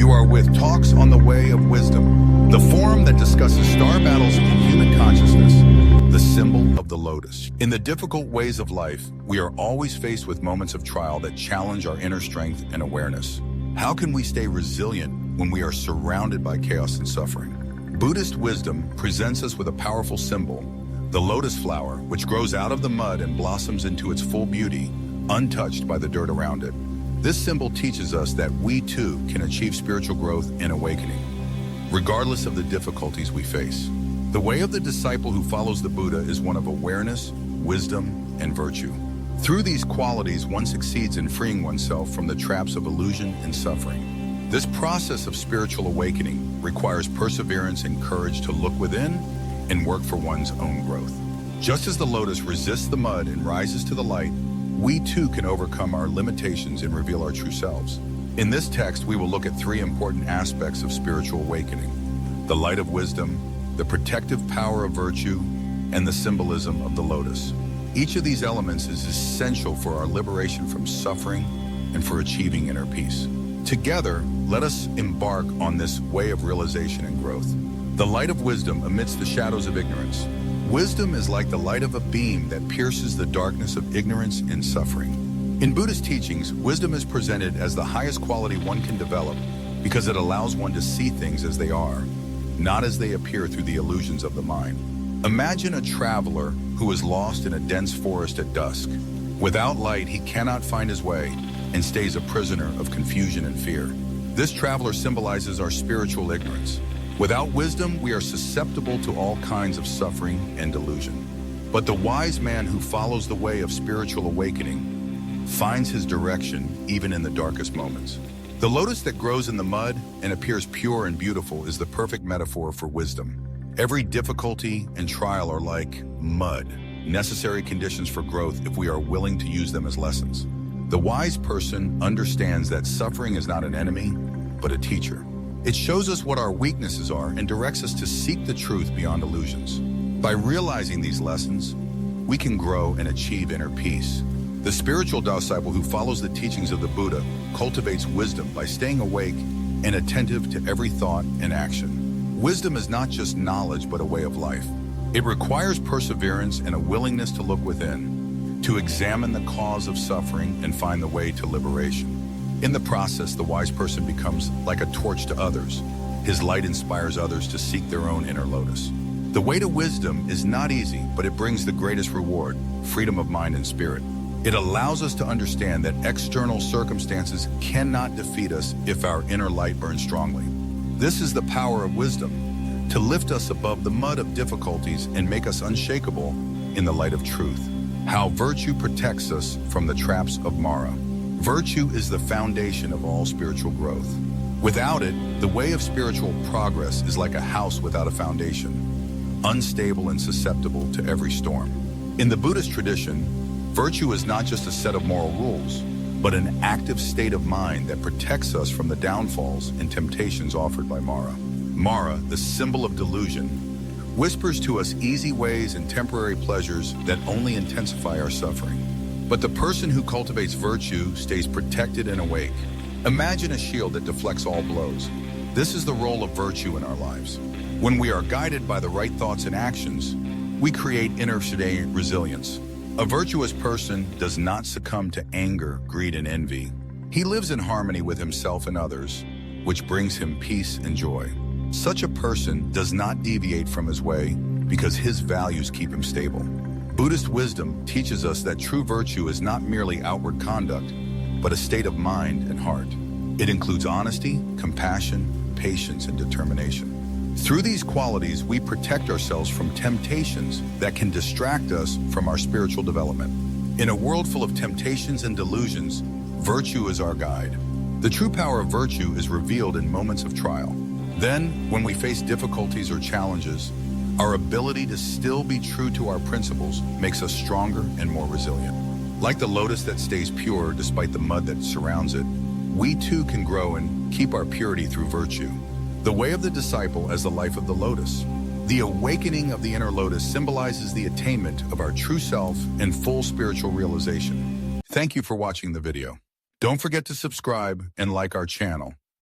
You are with Talks on the Way of Wisdom, the forum that discusses star battles in human consciousness, the symbol of the lotus. In the difficult ways of life, we are always faced with moments of trial that challenge our inner strength and awareness. How can we stay resilient when we are surrounded by chaos and suffering? Buddhist wisdom presents us with a powerful symbol, the lotus flower, which grows out of the mud and blossoms into its full beauty, untouched by the dirt around it. This symbol teaches us that we too can achieve spiritual growth and awakening, regardless of the difficulties we face. The way of the disciple who follows the Buddha is one of awareness, wisdom, and virtue. Through these qualities, one succeeds in freeing oneself from the traps of illusion and suffering. This process of spiritual awakening requires perseverance and courage to look within and work for one's own growth. Just as the lotus resists the mud and rises to the light, we too can overcome our limitations and reveal our true selves. In this text, we will look at three important aspects of spiritual awakening: the light of wisdom, the protective power of virtue, and the symbolism of the lotus. Each of these elements is essential for our liberation from suffering and for achieving inner peace. Together, let us embark on this way of realization and growth. The light of wisdom amidst the shadows of ignorance. Wisdom is like the light of a beam that pierces the darkness of ignorance and suffering. In Buddhist teachings, wisdom is presented as the highest quality one can develop because it allows one to see things as they are, not as they appear through the illusions of the mind. Imagine a traveler who is lost in a dense forest at dusk. Without light, he cannot find his way and stays a prisoner of confusion and fear. This traveler symbolizes our spiritual ignorance. Without wisdom, we are susceptible to all kinds of suffering and delusion. But the wise man who follows the way of spiritual awakening finds his direction even in the darkest moments. The lotus that grows in the mud and appears pure and beautiful is the perfect metaphor for wisdom. Every difficulty and trial are like mud, necessary conditions for growth if we are willing to use them as lessons. The wise person understands that suffering is not an enemy, but a teacher. It shows us what our weaknesses are and directs us to seek the truth beyond illusions. By realizing these lessons, we can grow and achieve inner peace. The spiritual disciple who follows the teachings of the Buddha cultivates wisdom by staying awake and attentive to every thought and action. Wisdom is not just knowledge, but a way of life. It requires perseverance and a willingness to look within, to examine the cause of suffering and find the way to liberation. In the process, the wise person becomes like a torch to others. His light inspires others to seek their own inner lotus. The way to wisdom is not easy, but it brings the greatest reward, freedom of mind and spirit. It allows us to understand that external circumstances cannot defeat us if our inner light burns strongly. This is the power of wisdom, to lift us above the mud of difficulties and make us unshakable in the light of truth. How virtue protects us from the traps of Mara. Virtue is the foundation of all spiritual growth. Without it, the way of spiritual progress is like a house without a foundation, unstable and susceptible to every storm. In the Buddhist tradition, virtue is not just a set of moral rules, but an active state of mind that protects us from the downfalls and temptations offered by Mara. Mara, the symbol of delusion, whispers to us easy ways and temporary pleasures that only intensify our suffering. But the person who cultivates virtue stays protected and awake. Imagine a shield that deflects all blows. This is the role of virtue in our lives. When we are guided by the right thoughts and actions, we create inner resilience. A virtuous person does not succumb to anger, greed, and envy. He lives in harmony with himself and others, which brings him peace and joy. Such a person does not deviate from his way because his values keep him stable. Buddhist wisdom teaches us that true virtue is not merely outward conduct, but a state of mind and heart. It includes honesty, compassion, patience, and determination. Through these qualities, we protect ourselves from temptations that can distract us from our spiritual development. In a world full of temptations and delusions, virtue is our guide. The true power of virtue is revealed in moments of trial. Then, when we face difficulties or challenges, our ability to still be true to our principles makes us stronger and more resilient. Like the lotus that stays pure despite the mud that surrounds it, we too can grow and keep our purity through virtue. The way of the disciple as the life of the lotus. The awakening of the inner lotus symbolizes the attainment of our true self and full spiritual realization. Thank you for watching the video. Don't forget to subscribe and like our channel.